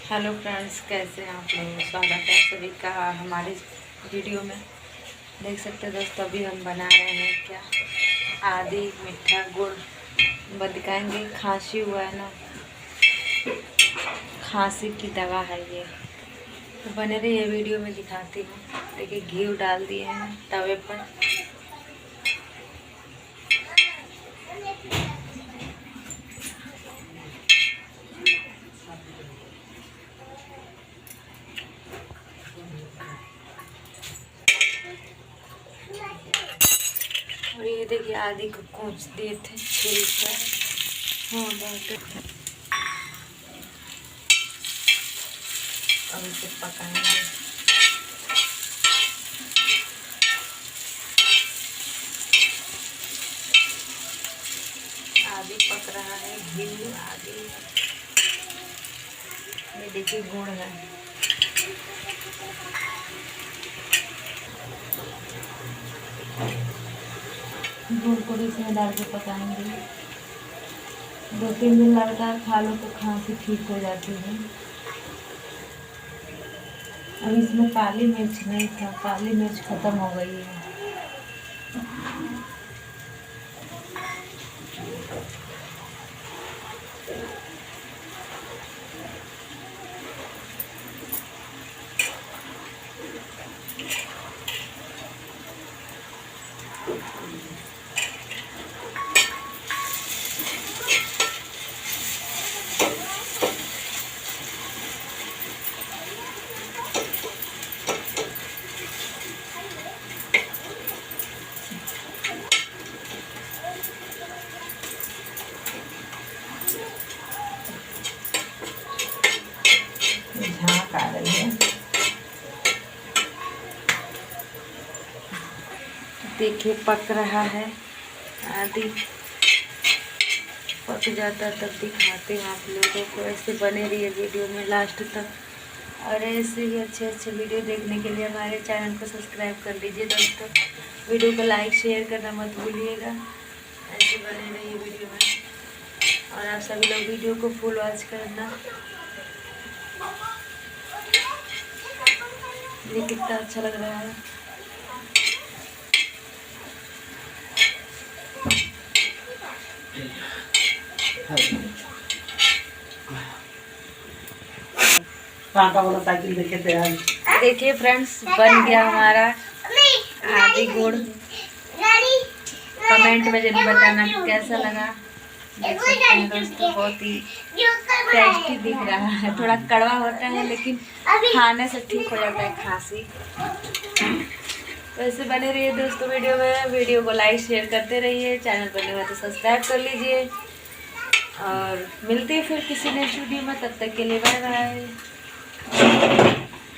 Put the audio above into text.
Hello friends, कैसे हैं आप लोग। स्वागत है सभी का हमारे वीडियो में। देख सकते हैं दोस्तों, अभी हम बना रहे हैं क्या, आदि मीठा गुड़ बताएंगे। खांसी हुआ है ना, खांसी की दवा है ये। तो बने रहिए, वीडियो में दिखाती हूँ। देखिए घी डाल दिए हैं तवे पर। और ये देखिए आदि को कूच दिए थे छिलकर। हाँ बहुत। अब इसे पकाएंगे। आदि पक रहा है, घी आदि। ये देखिए गुड़ है। गुड़ को भी इसमें डाल के पकाएंगे। 2-3 दिन लगातार खा लो तो खांसी ठीक हो जाती है। अब इसमें काली मिर्च नहीं था, काली मिर्च खत्म हो गई है। झाँक आ रही है। देखिए पक रहा है आदि। पक जाता तब दिखाते हैं आप लोगों को। ऐसे बने रहिए वीडियो में लास्ट तक। और ऐसे ही अच्छे अच्छे वीडियो देखने के लिए हमारे चैनल को सब्सक्राइब कर लीजिए दोस्तों। वीडियो को लाइक शेयर करना मत भूलिएगा। ऐसे बने रहिए वीडियो में। और आप सभी लोग वीडियो को फुल वॉच करना। ये कितना अच्छा लग रहा है। देखिए फ्रेंड्स, बन गया हमारा आदि गुड़। कमेंट में जरूर बताना कैसा लगा। देख सकते हैं दोस्तों, बहुत ही टेस्टी दिख रहा है। थोड़ा कड़वा होता है लेकिन खाने से ठीक हो जाता है खांसी। तो ऐसे बने रहिए दोस्तों वीडियो में। वीडियो को लाइक शेयर करते रहिए। चैनल पर नहीं हुआ तो सब्सक्राइब कर लीजिए। और मिलते हैं फिर किसी नेक्स्ट वीडियो में। तब तक के लिए बाय बाय।